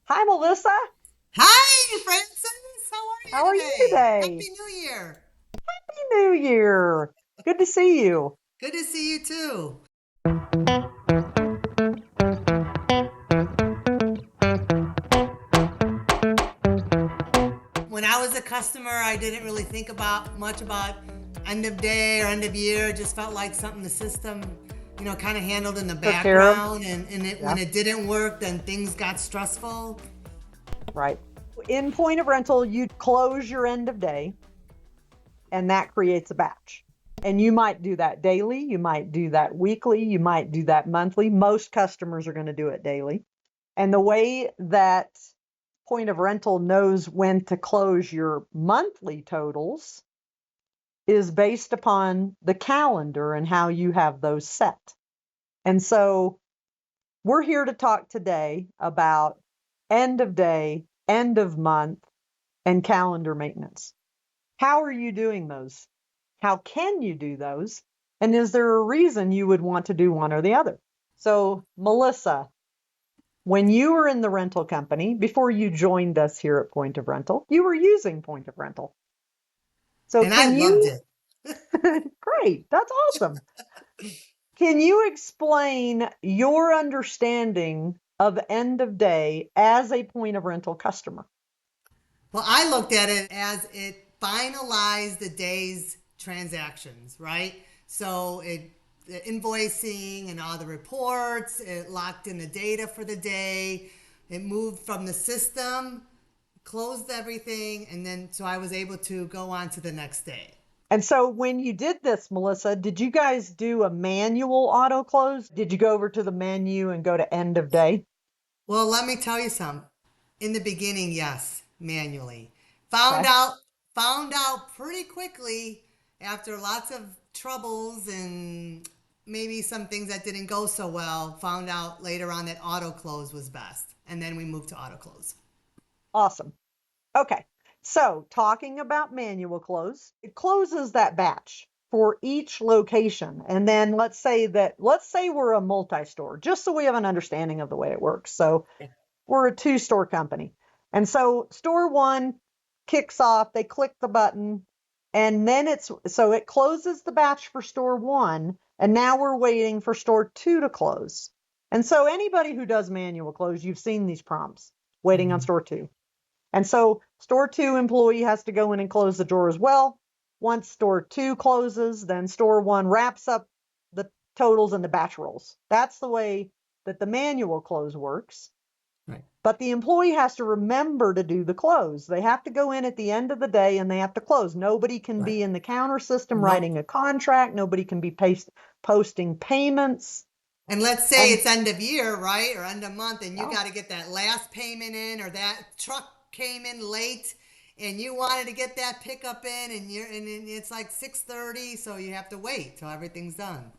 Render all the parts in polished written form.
Hi, Melissa. Hi, Francis. How are How you are you today? today? Happy New Year. Happy New Year. Good to see you. Good to see you too. When I was a customer, I didn't really think about much about end of day or end of year. It just felt like something the system, kind of handled in the Took care of. background. And Yeah, when it didn't work, then things got stressful. right. In point of rental, you close your end of day, and that creates a batch. And you might do that daily. You might do that weekly. You might do that monthly. Most customers are going to do it daily. And the way that point of rental knows when to close your monthly totals is based upon the calendar and how you have those set. And so we're here to talk today about end of day, end of month, and calendar maintenance. How are you doing those? How can you do those? And is there a reason you would want to do one or the other? So, Melissa, when you were in the rental company, before you joined us here at Point of Rental, you were using Point of Rental. So, And I can loved you? it. Great, that's awesome. Can you explain your understanding of end of day as a point of rental customer? Well, I looked at it as it finalized the day's transactions, right? So the invoicing and all the reports, it locked in the data for the day, it moved from the system, closed everything, and then so I was able to go on to the next day. And so when you did this, Melissa, did you guys do a manual auto close? Did you go over to the menu and go to end of day? Well, let me tell you something. In the beginning, yes, manually. Found Okay. out found out pretty quickly after lots of troubles and maybe some things that didn't go so well. Found out later on that auto close was best, and then we moved to auto close. Awesome. Okay. So talking about manual close, it closes that batch for each location. And then let's say we're a multi-store, just so we have an understanding of the way it works. So we're a two-store company. And so store one kicks off, they click the button, and then it closes the batch for store one, and now we're waiting for store two to close. And so anybody who does manual close, you've seen these prompts waiting on Mhm. store two. And so store two employee has to go in and close the drawer as well. Once store two closes, then store one wraps up the totals and the batch rolls. That's the way that the manual close works. Right. But the employee has to remember to do the close. They have to go in at the end of the day and they have to close. Nobody can Right. be in the counter system Nope. writing a contract. Nobody can be posting payments. And let's say And it's end of year, right? Or end of month, and you oh, got to get that last payment in, or that truck came in late, and you wanted to get that pickup in, and it's like 6:30, so you have to wait till everything's done.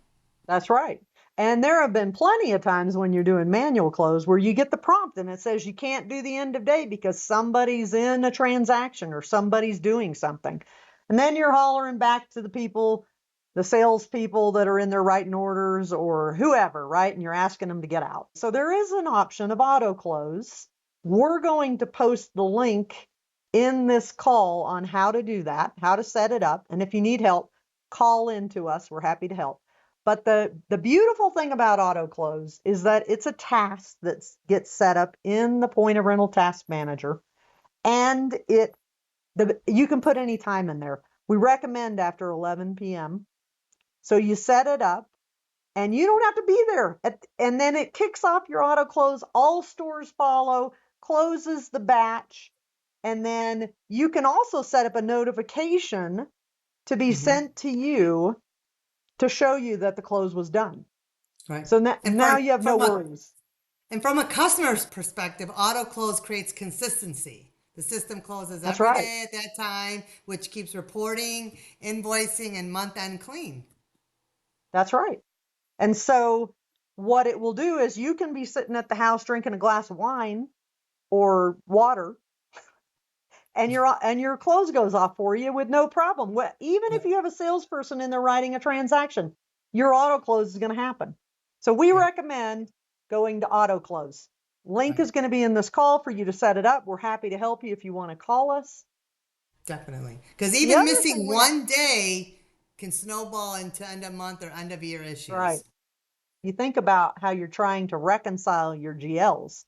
that's right. And there have been plenty of times when you're doing manual close where you get the prompt and it says you can't do the end of day because somebody's in a transaction or somebody's doing something. And then you're hollering back to the people, the salespeople that are in there writing orders or whoever, right? And you're asking them to get out. So there is an option of auto close. We're going to post the link in this call on how to do that, how to set it up. And if you need help, call in to us. We're happy to help. But the beautiful thing about auto close is that it's a task that gets set up in the point of rental task manager, and you can put any time in there. We recommend after 11 p.m. So you set it up, and you don't have to be there. And then it kicks off your auto close. All stores follow, closes the batch, and then you can also set up a notification to be Hmm. sent to you to show you that the close was done. Right. So now, And now you have no worries. from a customer's perspective, auto close creates consistency. The system closes That's every right. day at that time, which keeps reporting, invoicing, and month end clean. That's right. And so what it will do is you can be sitting at the house drinking a glass of wine or water and your clothes goes off for you with no problem. Even if Yep. you have a salesperson in there writing a transaction, your auto close is going to happen. So we Yep. recommend going to auto close. Link Right. is going to be in this call for you to set it up. We're happy to help you if you want to call us. Definitely. Because The even other thing missing we have, one day can snowball into end of month or end of year right. issues. You think about how you're trying to reconcile your GLs.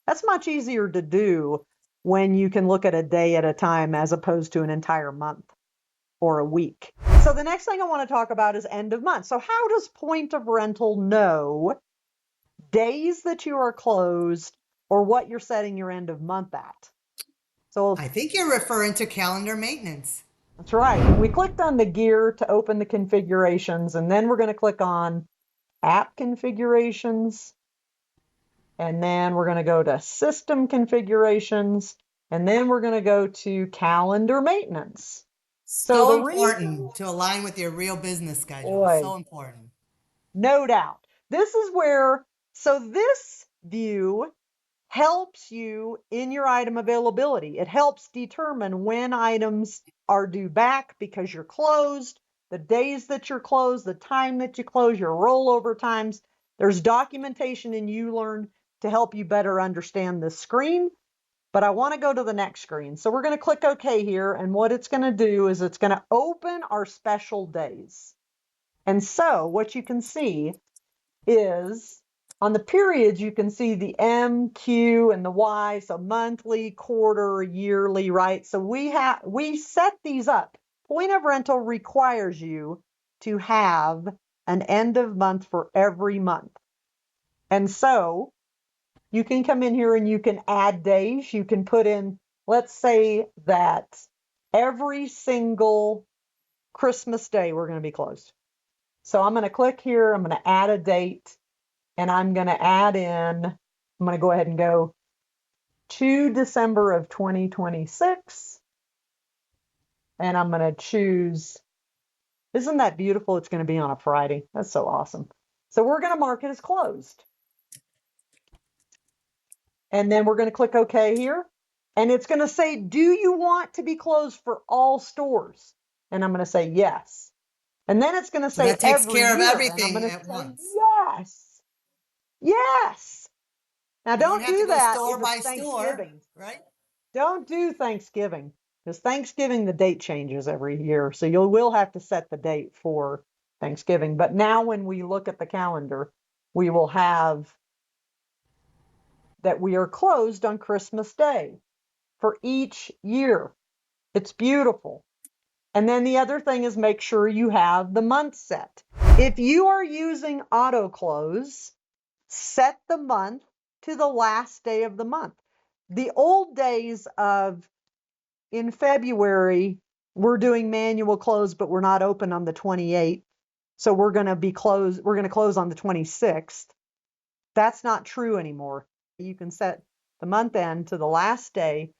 That's much easier to do when you can look at a day at a time as opposed to an entire month or a week. So the next thing I want to talk about is end of month. So how does Point of Rental know days that you are closed or what you're setting your end of month at? So I think you're referring to calendar maintenance. that's right. We clicked on the gear to open the configurations, and then we're going to click on app configurations. And then we're going to go to system configurations. And then we're going to go to calendar maintenance. So So the reason, important to align with your real business schedule. boy, So important. no doubt. This is where, so this view helps you in your item availability. It helps determine when items are due back because you're closed, the days that you're closed, the time that you close, your rollover times. There's documentation in ULearn to help you better understand this screen, but I want to go to the next screen. So we're going to click OK here, and what it's going to do is it's going to open our special days. And so what you can see is on the periods, you can see the M, Q, and the Y, so monthly, quarter, yearly, right? So we set these up. Point of Rental requires you to have an end of month for every month. And so you can come in here and you can add days. You can put in, let's say that every single Christmas day we're going to be closed. So I'm going to click here, I'm going to add a date, and I'm going to add in, I'm going to go ahead and go to December of 2026. And I'm going to choose, isn't that beautiful? It's going to be on a Friday. That's so awesome. So we're going to mark it as closed. And then we're going to click OK here. And it's going to say, do you want to be closed for all stores? And I'm going to say yes. And then it's going to So say that takes every care of year. And I'm everything going to at say once. yes. Yes. Now You don't don't have to do go that store if it's by store, Thanksgiving. right? Don't do Thanksgiving because Thanksgiving, the date changes every year. So you will have to set the date for Thanksgiving. But now when we look at the calendar, we will have that we are closed on Christmas Day for each year. It's beautiful. And then the other thing is make sure you have the month set. If you are using auto close, set the month to the last day of the month. The old days of in February, we're doing manual close, but we're not open on the 28th. So we're going to be closed. We're going to close on the 26th. That's not true anymore. You can set the month end to the last day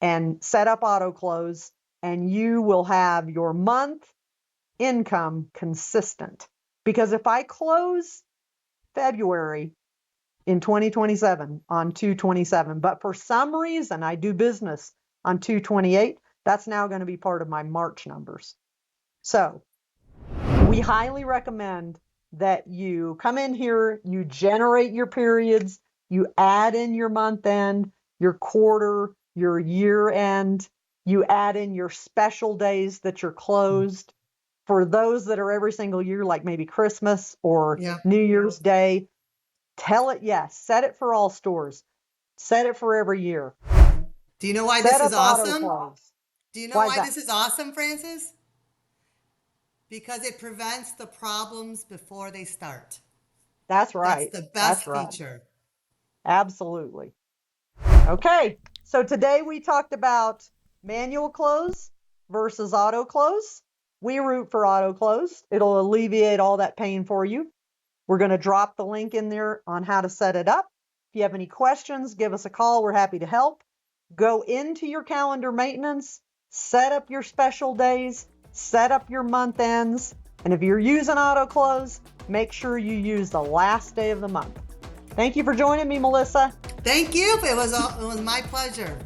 and set up auto close, and you will have your month income consistent. Because if I close February in 2027 on 2/27, but for some reason I do business on 2/28, that's now going to be part of my March numbers. So we highly recommend that you come in here, you generate your periods, you add in your month end, your quarter, your year end, you add in your special days that you're closed. For those that are every single year, like maybe Christmas or Yeah. New Year's Day, tell it yes. Set it for all stores. Set it for every year. Do you know why Set this is up auto awesome? close. Do you know Why is why that? this is awesome, Francis? Because it prevents the problems before they start. That's That's right. the That's best right. feature. Absolutely. Okay. So today we talked about manual close versus auto close. We root for auto close. It'll alleviate all that pain for you. We're going to drop the link in there on how to set it up. If you have any questions, give us a call. We're happy to help. Go into your calendar maintenance, set up your special days, set up your month ends, and if you're using auto close, make sure you use the last day of the month. Thank you for joining me, Melissa. Thank you. It was my pleasure.